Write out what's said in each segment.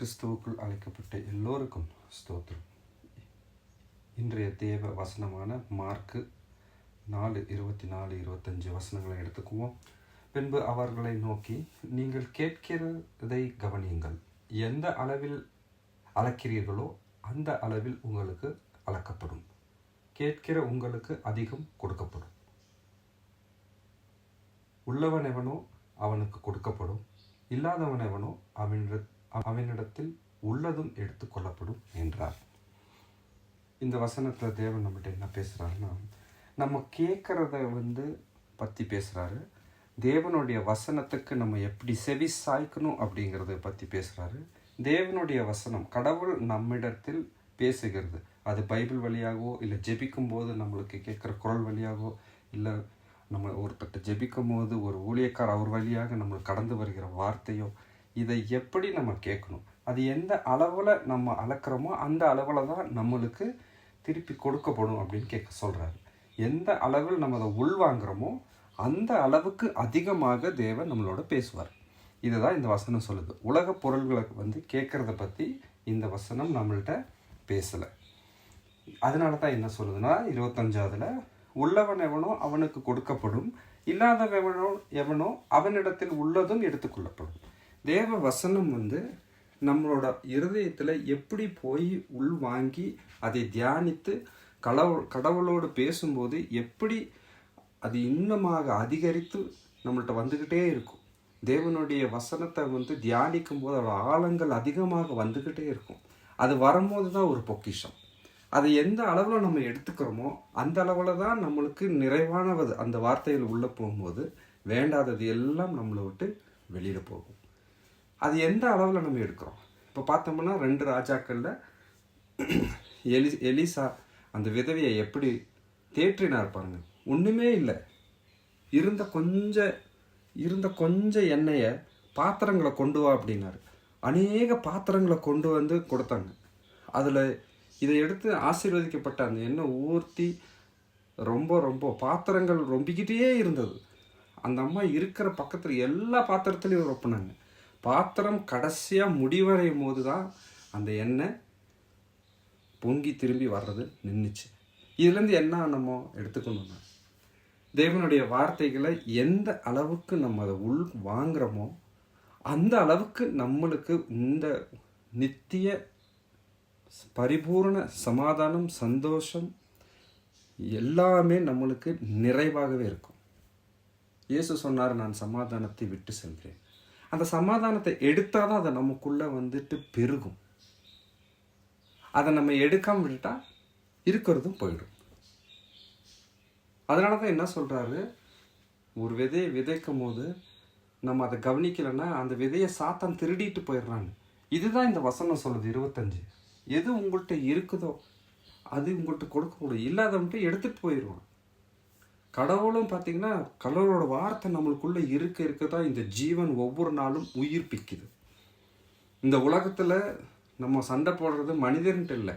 கிறிஸ்துவுக்குள் அழைக்கப்பட்ட எல்லோருக்கும் ஸ்தோத்திரம். இன்றைய தேவ வசனமான மார்க்கு 4:24-25 வசனங்களை எடுத்துக்குவோம். பின்பு அவர்களை நோக்கி, நீங்கள் கேட்கிறதை கவனியுங்கள். எந்த அளவில் அளக்கிறீர்களோ அந்த அளவில் உங்களுக்கு அளக்கப்படும். கேட்கிற உங்களுக்கு அதிகம் கொடுக்கப்படும். உள்ளவன் எவனோ அவனுக்கு கொடுக்கப்படும், இல்லாதவன் எவனோ அவனிடத்தில் உள்ளதும் எடுத்து கொள்ளப்படும் என்றார். இந்த வசனத்தில் தேவன் நம்மகிட்ட என்ன பேசுகிறாருன்னா, நம்ம கேட்குறத பற்றி பேசுகிறாரு. தேவனுடைய வசனத்துக்கு நம்ம எப்படி செவி சாய்க்கணும் அப்படிங்கிறத பற்றி பேசுகிறாரு. தேவனுடைய வசனம், கடவுள் நம்மிடத்தில் பேசுகிறது. அது பைபிள் வழியாகவோ, இல்லை ஜெபிக்கும் போது நம்மளுக்கு கேட்குற குரல் வழியாகவோ, இல்லை நம்ம ஒருத்தட்ட ஜெபிக்கும் போது ஒரு ஊழியக்கார் அவர் வழியாக நம்மளுக்கு கடந்து வருகிற வார்த்தையோ, இதை எப்படி நம்ம கேட்கணும், அது எந்த அளவில் நம்ம அளக்கிறோமோ அந்த அளவில் தான் நம்மளுக்கு திருப்பி கொடுக்கப்படும் அப்படின்னு கேட்க சொல்கிறாரு. எந்த அளவில் நம்ம அதை உள்வாங்கிறோமோ அந்த அளவுக்கு அதிகமாக தேவன் நம்மளோட பேசுவார். இதை தான் இந்த வசனம் சொல்லுது. உலக பொருள்களை கேட்குறத பற்றி இந்த வசனம் நம்மள்கிட்ட பேசலை. அதனால தான் என்ன சொல்லுதுன்னா, 25வதுல, உள்ளவன் எவனோ அவனுக்கு கொடுக்கப்படும், இல்லாதவனோ எவனோ அவனிடத்தில் உள்ளதும் எடுத்துக்கொள்ளப்படும். தேவ வசனம் நம்மளோட இருதயத்தில் எப்படி போய் உள்வாங்கி அதை தியானித்து கடவுளோடு பேசும்போது எப்படி அது இன்னமாக அதிகரித்து நம்மள்கிட்ட வந்துக்கிட்டே இருக்கும். தேவனுடைய வசனத்தை தியானிக்கும் போது அதோட ஆழங்கள் அதிகமாக வந்துக்கிட்டே இருக்கும். அது வரும்போது தான் ஒரு பொக்கிஷம். அதை எந்த அளவில் நம்ம எடுத்துக்கிறோமோ அந்த அளவில் தான் நம்மளுக்கு நிறைவானது. அந்த வார்த்தைகள் உள்ளே போகும்போது வேண்டாதது எல்லாம் நம்மளை விட்டு வெளியில் போகும். அது எந்த அளவில் நம்ம எடுக்கிறோம். இப்போ பார்த்தோம்னா 2 ராஜாக்களில் எலிசா அந்த விதவையை எப்படி தேற்றினா இருப்பாங்க. ஒன்றுமே இல்லை, இருந்த கொஞ்சம் எண்ணெயை பாத்திரங்களை கொண்டு வா அப்படின்னாரு. அநேக பாத்திரங்களை கொண்டு கொடுத்தாங்க. அதில் இதை எடுத்து ஆசீர்வதிக்கப்பட்ட அந்த எண்ணெய் ஊற்றி ரொம்ப பாத்திரங்கள் ரொம்பிக்கிட்டே இருந்தது. அந்த அம்மா இருக்கிற பக்கத்தில் எல்லா பாத்திரத்துலையும் ரொப்பினாங்க. பாத்திரம் கடைசியாக முடிவடையும் போது தான் அந்த எண்ணெய் பொங்கி திரும்பி வர்றது நின்றுச்சு. இதுலேருந்து என்ன நம்ம எடுத்துக்கணும்னா, தேவனுடைய வார்த்தைகளை எந்த அளவுக்கு நம்ம அதை உள் வாங்குறோமோ அந்த அளவுக்கு நம்மளுக்கு இந்த நித்திய பரிபூர்ண சமாதானம், சந்தோஷம் எல்லாமே நம்மளுக்கு நிறைவாகவே இருக்கும். இயேசு சொன்னார், நான் சமாதானத்தை விட்டு செல்கிறேன். அந்த சமாதானத்தை எடுத்தால் தான் அதை நமக்குள்ளே பெருகும். அதை நம்ம எடுக்காமல் விட்டுட்டா இருக்கிறதும் போயிடும். அதனால தான் என்ன சொல்கிறாரு, ஒரு விதையை விதைக்கும் போது நம்ம அதை கவனிக்கலைன்னா அந்த விதையை சாத்தான் திருடிட்டு போயிடுறாங்க. இதுதான் இந்த வசனம் சொல்லுது 25. எது உங்கள்கிட்ட இருக்குதோ அது உங்கள்கிட்ட கொடுக்கக்கூடாது, இல்லாதவன்ட்டு எடுத்துகிட்டு போயிடுவான். கடவுளும் பார்த்திங்கன்னா, கடவுளோட வார்த்தை நம்மளுக்குள்ளே இருக்க தான் இந்த ஜீவன் ஒவ்வொரு நாளும் உயிர்ப்பிக்குது. இந்த உலகத்தில் நம்ம சண்டை போடுறது மனிதன்ட்டு இல்லை.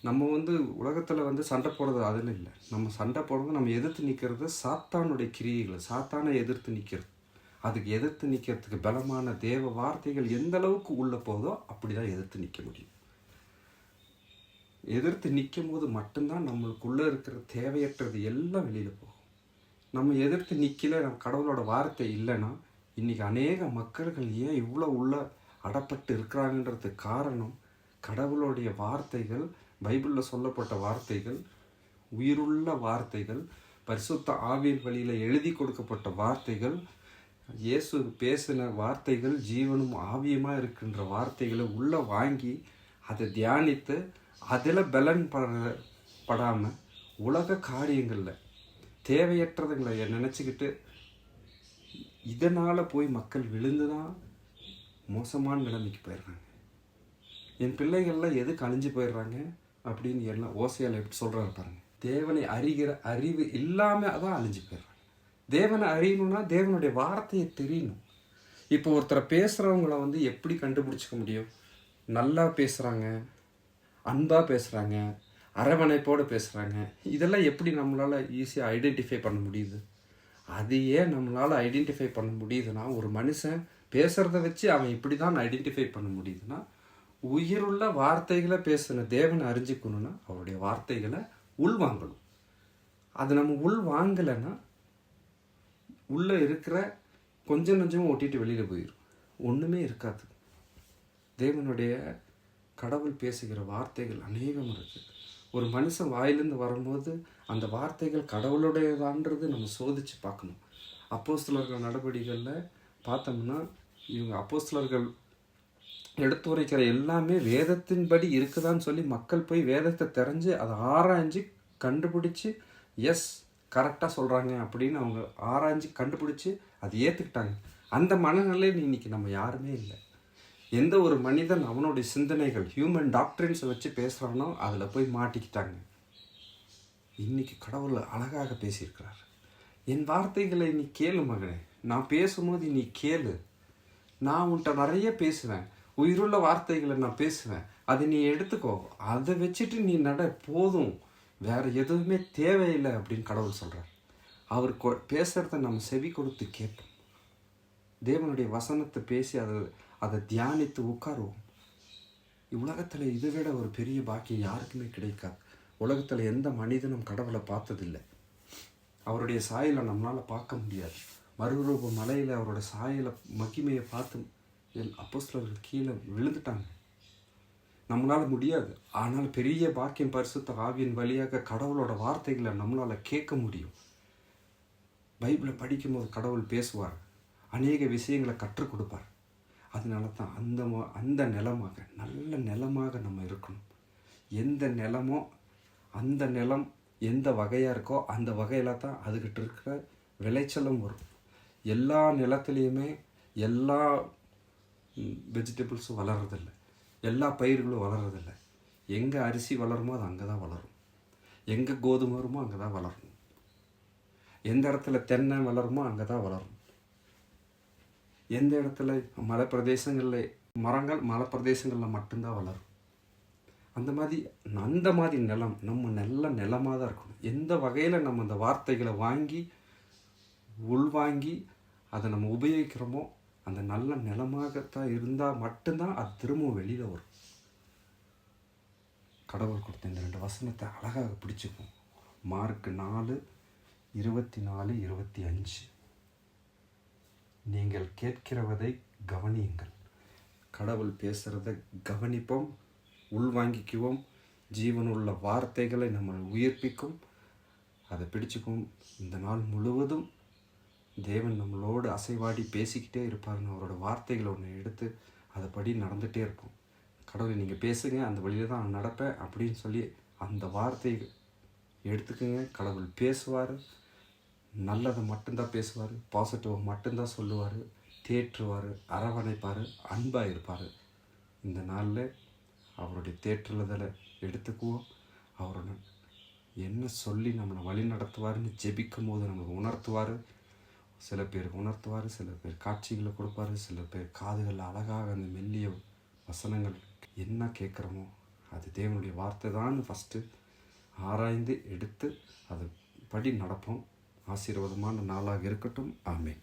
நம்ம உலகத்தில் சண்டை போடுறது அதில் இல்லை. நம்ம சண்டை போடுறது, நம்ம எதிர்த்து நிற்கிறது சாத்தானுடைய கிரியைகள், சாத்தானை எதிர்த்து நிற்கிறது. அதுக்கு எதிர்த்து நிற்கிறதுக்கு பலமான தேவ வார்த்தைகள் எந்த அளவுக்கு உள்ளே போதோ அப்படி தான் எதிர்த்து நிற்க முடியும். எதிர்த்து நிற்கும் போது மட்டும்தான் நம்மளுக்குள்ளே இருக்கிற தேவையற்றது எல்லாம் வெளியில் போகும். நம்ம எதிர்த்து நிற்கல, நம்ம கடவுளோட வார்த்தை இல்லைன்னா இன்றைக்கி அநேக மக்கள்கள் ஏன் இவ்வளோ உள்ள அடப்பட்டு இருக்கிறாங்கன்றதுக்கு காரணம், கடவுளுடைய வார்த்தைகள், பைபிளில் சொல்லப்பட்ட வார்த்தைகள், உயிருள்ள வார்த்தைகள், பரிசுத்த ஆவியின் வழியில் எழுதி கொடுக்கப்பட்ட வார்த்தைகள், இயேசு பேசின வார்த்தைகள், ஜீவனும் ஆவியமாக இருக்கின்ற வார்த்தைகளை உள்ளே வாங்கி அதை தியானித்து அதில் பலன் படாமல் உலக காரியங்களில் தேவையற்றதுங்களை நினச்சிக்கிட்டு இதனால் போய் மக்கள் விழுந்து தான் மோசமான நிலைமைக்கு போயிடுறாங்க. என் பிள்ளைகள்லாம் எதுக்கு அழிஞ்சு போயிடுறாங்க அப்படின்னு எல்லாம் ஓசையால் எப்படி சொல்கிறாரு பாருங்க. தேவனை அறிகிற அறிவு இல்லாமல் தான் அழிஞ்சு போயிடுறாங்க. தேவனை அறியணும்னா தேவனுடைய வார்த்தையை தெரியணும். இப்போ ஒருத்தரை பேசுகிறவங்கள எப்படி கண்டுபிடிச்சிக்க முடியும்? நல்லா பேசுகிறாங்க, அன்பாக பேசுகிறாங்க, அரவணைப்போடு பேசுகிறாங்க, இதெல்லாம் எப்படி நம்மளால் ஈஸியாக ஐடென்டிஃபை பண்ண முடியுது? அது ஏன் நம்மளால் ஐடென்டிஃபை பண்ண முடியுதுன்னா, ஒரு மனுஷன் பேசுகிறத வச்சு அவன் இப்படி தான் ஐடென்டிஃபை பண்ண முடியுதுன்னா, உயிருள்ள வார்த்தைகளை பேசின தேவனை அறிஞ்சிக்கணும்னா அவருடைய வார்த்தைகளை உள்வாங்கணும். அது நம்ம உள் வாங்கலைன்னா உள்ளே இருக்கிற கொஞ்சம் கொஞ்சமாக ஒட்டிட்டு வெளியில் போயிடும், ஒன்றுமே இருக்காது. தேவனுடைய கடவுள் பேசுகிற வார்த்தைகள் அநேகம் இருக்குது. ஒரு மனுஷன் வாயிலிருந்து வரும்போது அந்த வார்த்தைகள் கடவுளுடையதான்றது நம்ம சோதித்து பார்க்கணும். அப்போஸ்தலர்கள் நடவடிக்கைகளில் பார்த்தோம்னா இவங்க அப்போஸ்தலர்கள் எடுத்துரைக்கிற எல்லாமே வேதத்தின்படி இருக்குதான்னு சொல்லி மக்கள் போய் வேதத்தை தெரிஞ்சு அதை ஆராய்ஞ்சு கண்டுபிடிச்சி எஸ் கரெக்டாக சொல்கிறாங்க அப்படின்னு அவங்க ஆராய்ஞ்சு கண்டுபிடிச்சி அதை ஏற்றுக்கிட்டாங்க. அந்த மனநிலையில் இன்னைக்கு நம்ம யாருமே இல்லை. எந்த ஒரு மனிதன் அவனுடைய சிந்தனைகள் ஹியூமன் டாக்டரின்ஸை வச்சு பேசுகிறானோ அதில் போய் மாட்டிக்கிட்டாங்க. இன்னைக்கு கடவுள் அழகாக பேசியிருக்கிறார். என் வார்த்தைகளை நீ கேளு மகனே, நான் பேசும்போது நீ கேளு, நான் உன்கிட்ட நிறைய பேசுவேன், உயிருள்ள வார்த்தைகளை நான் பேசுவேன், அதை நீ எடுத்துக்கோ, அதை வச்சுட்டு நீ நட, போதும், வேற எதுவுமே தேவையில்லை அப்படின்னு கடவுள் சொல்கிறார். அவர் பேசுகிறத நம்ம செவி கொடுத்து கேட்போம். தேவனுடைய வசனத்தை பேசி அதை தியானித்து உட்காருவோம். உலகத்தில் இதை விட ஒரு பெரிய பாக்கியம் யாருக்குமே கிடைக்காது. உலகத்தில் எந்த மனிதனும் கடவுளை பார்த்ததில்லை. அவருடைய சாயலை நம்மளால் பார்க்க முடியாது. மறுரூப மலையில் அவரோட சாயலை மகிமையை பார்த்து அப்போஸ்தலர்கள் கீழே விழுந்துட்டாங்க. நம்மளால் முடியாது. ஆனால் பெரிய பாக்கியம் பரிசுத்த ஆவியின் வழியாக கடவுளோட வார்த்தைகளை நம்மளால் கேட்க முடியும். பைபிளை படிக்கும்போது கடவுள் பேசுவார், அநேக விஷயங்களை கற்றுக் கொடுப்பார். அதனால தான் அந்த நிலமாக நல்ல நிலமாக நம்ம இருக்கணும். எந்த நிலமோ அந்த நிலம் எந்த வகையாக இருக்கோ அந்த வகையில் தான் அதுக்கிட்ட இருக்கிற விளைச்சலும் வரும். எல்லா நிலத்துலேயுமே எல்லா வெஜிடபிள்ஸும் வளர்றதில்லை, எல்லா பயிர்களும் வளர்றதில்லை. எங்கே அரிசி வளருமோ அது அங்கே தான் வளரும், எங்கே கோதுமை வருமோ அங்கே தான் வளரும், எந்த இடத்துல தென்னை வளருமோ அங்கே தான் வளரும். எந்த இடத்துல மலைப்பிரதேசங்களில் மரங்கள் மலைப்பிரதேசங்களில் மட்டும்தான் வளரும். அந்த மாதிரி நிலம் நம்ம நல்ல நிலமாக தான் இருக்கணும். எந்த வகையில் நம்ம அந்த வார்த்தைகளை வாங்கி உள்வாங்கி அதை நம்ம உபயோகிக்கிறோமோ அந்த நல்ல நிலமாகத்தான் இருந்தால் மட்டும்தான் அது திரும்பவும் வெளியில் வரும். கடவுள் கொடுத்த இந்த 2 வசனத்தை அழகாக பிடிச்சிப்போம். மார்க் 4:24-25. நீங்கள் கேட்கிறவதை கவனியுங்கள். கடவுள் பேசுகிறத கவனிப்போம், உள்வாங்கிக்குவோம். ஜீவனுள்ள வார்த்தைகளை நம்மளை உயிர்ப்பிக்கும், அதை பிடிச்சிக்கும். இந்த நாள் முழுவதும் தேவன் நம்மளோடு அசைவாடி பேசிக்கிட்டே இருப்பாருன்னு அவரோட வார்த்தைகளை ஒன்று எடுத்து அதை படி நடந்துகிட்டே இருப்போம். கடவுளை நீங்கள் பேசுங்க, அந்த வழியில் தான் நான் நடப்பேன் அப்படின்னு சொல்லி அந்த வார்த்தையை எடுத்துக்கோங்க. கடவுள் பேசுவார், நல்லதை மட்டும்தான் பேசுவார், பாசிட்டிவை மட்டும்தான் சொல்லுவார், தேற்றுவார், அரவணைப்பார், அன்பாக இருப்பார். இந்த நாளில் அவருடைய தேற்றுதலை எடுத்துக்குவோம். அவரோட என்ன சொல்லி நம்மளை வழி நடத்துவார்னு ஜெபிக்கும் போது நம்மளுக்கு உணர்த்துவார். சில பேருக்கு உணர்த்துவார், சில பேர் காட்சிகளை கொடுப்பார், சில பேர் காதுகளில் அழகாக அந்த மெல்லிய வசனங்கள் என்ன கேட்குறோமோ அது தேவனுடைய வார்த்தை தான் ஃபஸ்ட்டு ஆராய்ந்து எடுத்து அது படி நடப்போம். ஆசீர்வாதமான நாளாக இருக்கட்டும். ஆமென்.